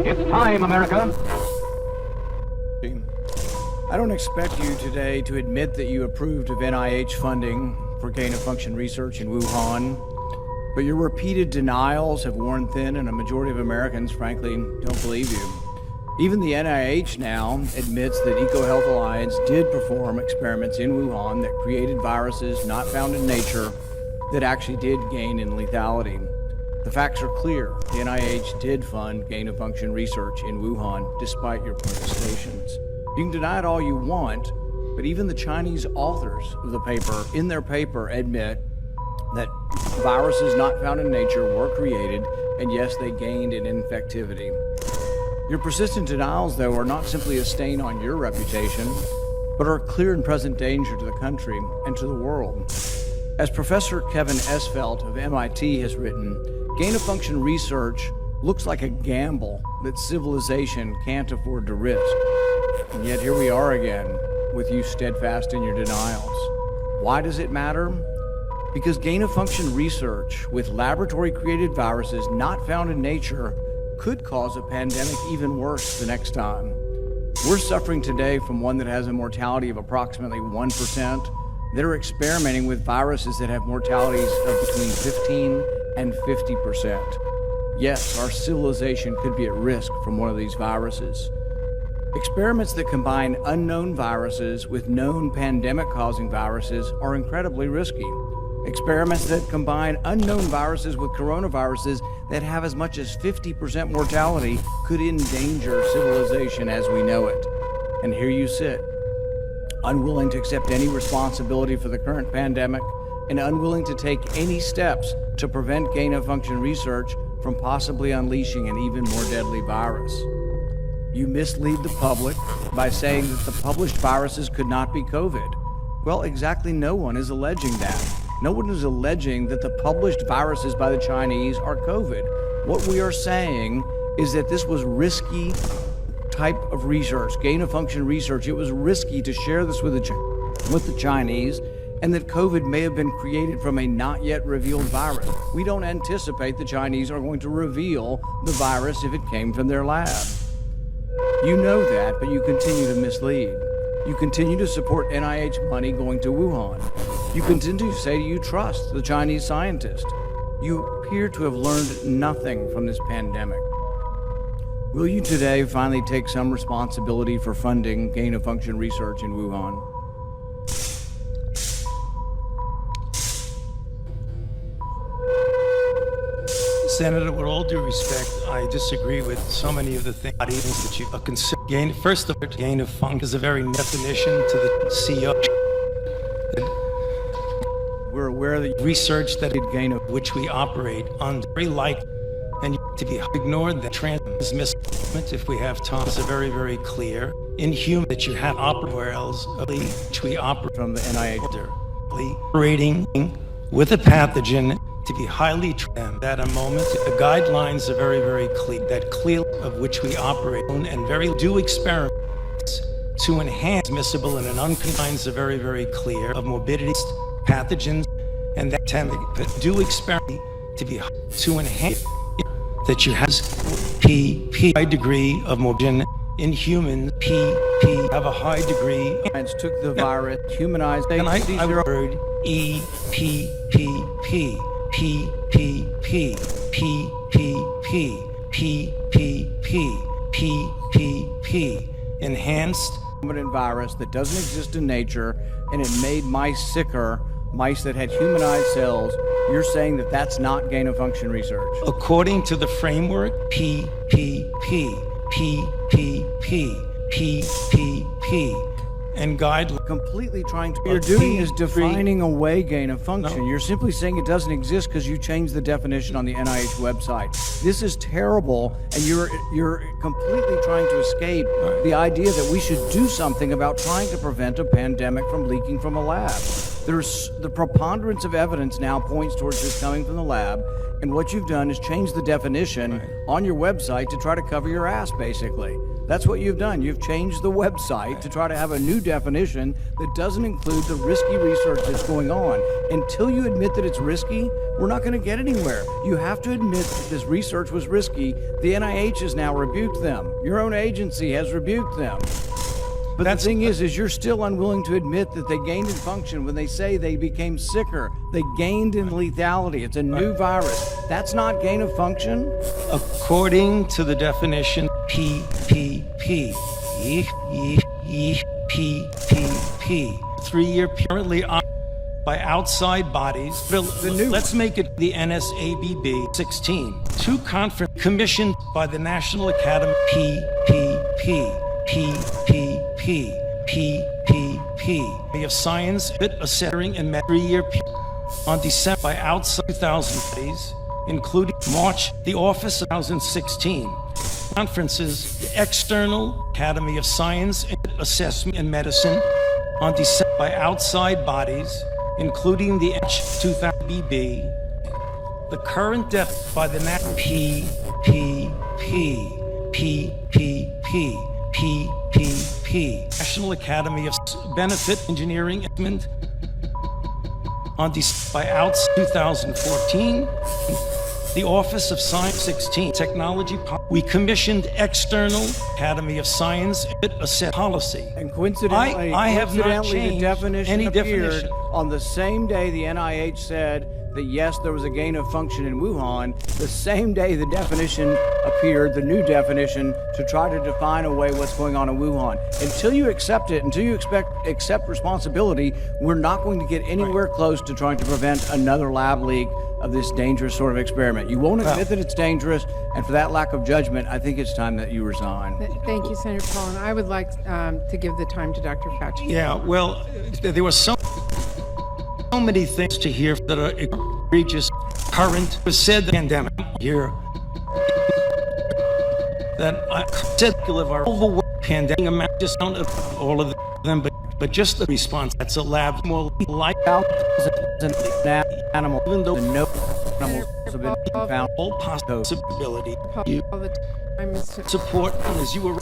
It's time, America. I don't expect you today to admit that you approved of NIH funding for gain-of-function research in Wuhan, but your repeated denials have worn thin, and a majority of Americans, frankly, don't believe you. Even the NIH now admits that EcoHealth Alliance did perform experiments in Wuhan that created viruses not found in nature that actually did gain in lethality. The facts are clear. The NIH did fund gain-of-function research in Wuhan, despite your protestations. You can deny it all you want, but even the Chinese authors of the paper, in their paper, admit that viruses not found in nature were created, and yes, they gained in infectivity. Your persistent denials, though, are not simply a stain on your reputation, but are a clear and present danger to the country and to the world. As Professor Kevin Esfelt of MIT has written, gain-of-function research looks like a gamble that civilization can't afford to risk. And yet here we are again, with you steadfast in your denials. Why does it matter? Because gain-of-function research with laboratory-created viruses not found in nature could cause a pandemic even worse the next time. We're suffering today from one that has a mortality of approximately 1%. They're experimenting with viruses that have mortalities of between 15 and 50%. Yes, our civilization could be at risk from one of these viruses. Experiments that combine unknown viruses with known pandemic-causing viruses are incredibly risky. Experiments that combine unknown viruses with coronaviruses that have as much as 50% mortality could endanger civilization as we know it. And here you sit, unwilling to accept any responsibility for the current pandemic and unwilling to take any steps to prevent gain-of-function research from possibly unleashing an even more deadly virus. You mislead the public by saying that the published viruses could not be COVID. Well, exactly no one is alleging that. No one is alleging that the published viruses by the Chinese are COVID. What we are saying is that this was risky type of research, gain-of-function research. It was risky to share this with the Chinese, and that COVID may have been created from a not yet revealed virus. We don't anticipate the Chinese are going to reveal the virus if it came from their lab. You know that, but you continue to mislead. You continue to support NIH money going to Wuhan. You continue to say you trust the Chinese scientists. You appear to have learned nothing from this pandemic. Will you today finally take some responsibility for funding gain-of-function research in Wuhan? Senator, with all due respect, I disagree with so many of the things that you consider. First of all, gain of function is a very definition to the CEO. We're aware that research that it gain of which we operate on very likely, and to be ignored that transmission if we have time is very, very clear. In human that you have operals which we operate from the NIH operating with a pathogen to be highly at a moment. The guidelines are very, very clear, that clear of which we operate and very do experiments to enhance miscible and an unconfined are very, very clear of morbidity, pathogens, and that do experiment to be to enhance that you have high degree of morbidity in humans. Have a high degree. Science took the virus, humanized. And I heard PPP, enhanced recombinant virus that doesn't exist in nature, and it made mice sicker, mice that had humanized cells. You're saying that that's not gain-of-function research? According to the framework, PPP, and guidelines. Completely trying to. What you're doing is defining away gain of function. No. You're simply saying it doesn't exist because you changed the definition on the NIH website. This is terrible, and you're completely trying to escape the idea that we should do something about trying to prevent a pandemic from leaking from a lab. There's the preponderance of evidence now points towards this coming from the lab, and what you've done is change the definition on your website to try to cover your ass, basically. That's what you've done. You've changed the website to try to have a new definition that doesn't include the risky research that's going on. Until you admit that it's risky, we're not going to get anywhere. You have to admit that this research was risky. The NIH has now rebuked them. Your own agency has rebuked them. But the thing is you're still unwilling to admit that they gained in function when they say they became sicker. They gained in lethality. It's a new virus. That's not gain of function? According to the definition, PPP. PPP. 3-year currently by outside bodies. Let's make it the NSABB 16. 2 conference commissioned by the National Academy. PPP. of Science, Assessing and 3-year on December by outside 2000 days, including March, the Office of 2016. Conferences, the External Academy of Science, Assessment and Medicine on December by outside bodies, including the H2000BB. The current depth by the PPP, National Academy of Benefit Engineering on by outs 2014. The Office of Science 16 Technology. We commissioned External Academy of Science Assess Policy. And coincidentally, I have not changed the definition any appeared definition. On the same day the NIH said that yes, there was a gain of function in Wuhan, the same day the definition appeared, the new definition, to try to define away what's going on in Wuhan. Until you accept it, until you accept responsibility, we're not going to get anywhere close to trying to prevent another lab leak of this dangerous sort of experiment. You won't admit that it's dangerous, and for that lack of judgment, I think it's time that you resign. Thank you, Senator Paul, and I would like to give the time to Dr. Fauci. Yeah, well, there was so many things to hear that are egregious. Current was said the pandemic here that I said of our overworld pandemic amount just count of all of them, but just the response. That's a lab more like animal, even though no animals have been found. All possibility. You All the time is to support as you were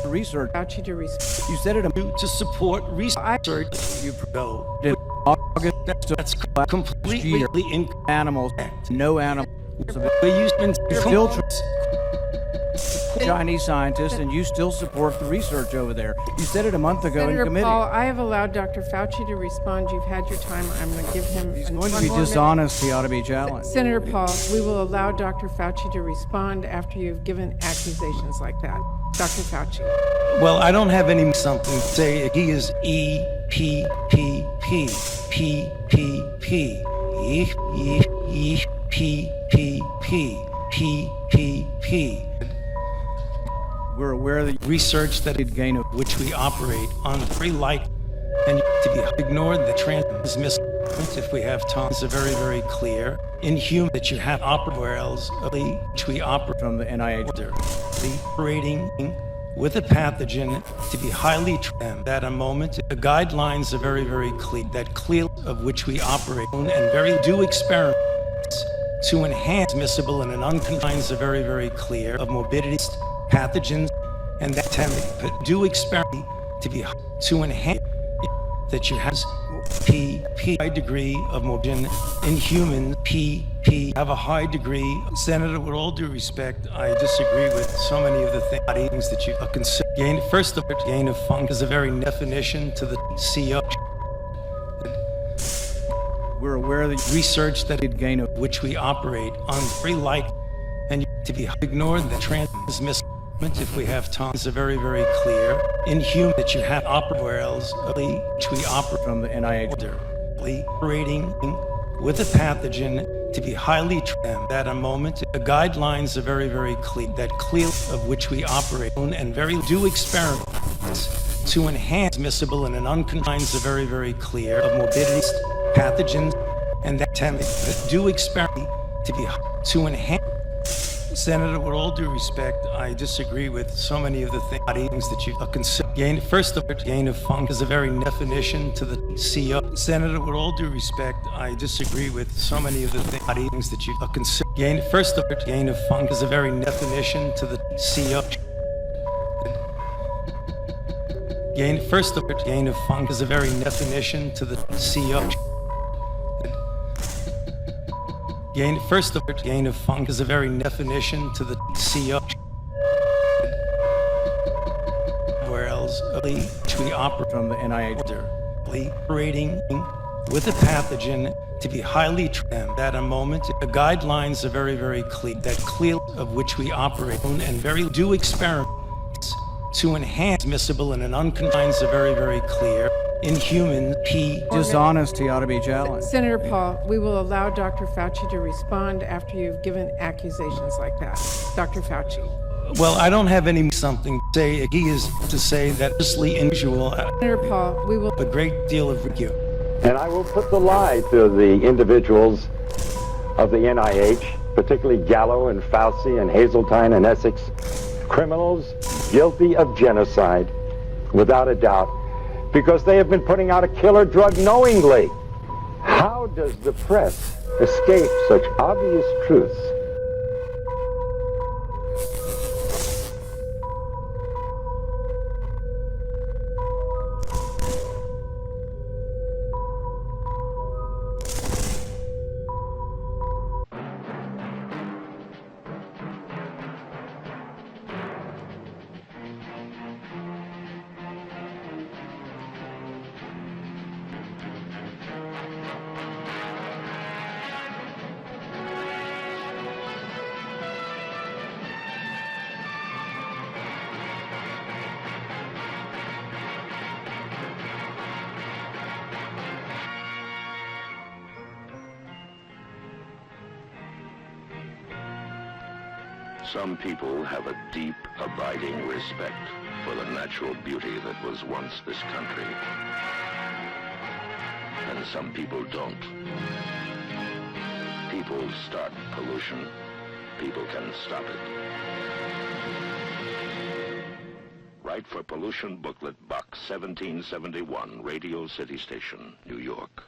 Research. Fauci to respond. You said it to support research. You go. That's completely in animals. No animals have been filtered. Chinese scientists, and you still support the research over there. You said it a month ago Senator in committee. Paul, I have allowed Dr. Fauci to respond. You've had your time. I'm going to give him. He's going to one be more minute. dishonest. He ought to be challenged. Senator Paul, we will allow Dr. Fauci to respond after you've given accusations like that. Dr. Fauci. Well, I don't have any something to say. He is EPPP. We're aware that research that it gain of which we operate on free light and to be ignored the transmission if we have time is very, very clear. Inhuman that you have operals which we operate from the NIH. Operating with a pathogen to be highly that a moment. The guidelines are very, very clear, that clear of which we operate and very do experiments to enhance miscible and an unconfined are very, very clear of morbidity, pathogens, and that do experiment to be to enhance that you have high degree of morbidity in humans. Have a high degree. Senator, with all due respect, I disagree with so many of the things that you consider. First of all, gain of function is a very definition to the CO. We're aware that research that it gain of which we operate on free light and to be ignored the transmission if we have time is a very, very clear. Inhuman that you have operals which we operate from the NIH. Operating with a pathogen to be highly that a moment. The guidelines are very, very clear, that clear of which we operate and very do experiments to enhance miscible and an unconfined are very, very clear of morbidity, pathogens, and that do experiment to be to enhance. Senator, with all due respect, I disagree with so many of the things that you consider. First of all, gain of function is a very definition to the CO. Senator, with all due respect, I disagree with so many of the things that you consider. First of all, gain of function is a very definition to the CO. First of all, gain of function is a very definition to the CO. First of all, gain of function is a very definition to the CO. Where else we operate From the NIH. operating with a pathogen to be highly that a moment. The guidelines are very, very clear, that clear of which we operate and very do experiments to enhance admissible and an unconfined are very, very clear. In human Dishonesty ought to be challenged. Senator Paul, we will allow Dr. Fauci to respond after you've given accusations like that. Dr. Fauci. well, I don't have any something to say. He is to say that obviously unusual. Senator Paul, we will. A great deal of thank you. And I will put the lie to the individuals of the NIH, particularly Gallo and Fauci and Hazeltine and Essex, criminals guilty of genocide, without a doubt, because they have been putting out a killer drug knowingly. How does the press escape such obvious truths? Some people have a deep, abiding respect for the natural beauty that was once this country. And some people don't. People start pollution. People can stop it. Write for Pollution Booklet, Box 1771, Radio City Station, New York.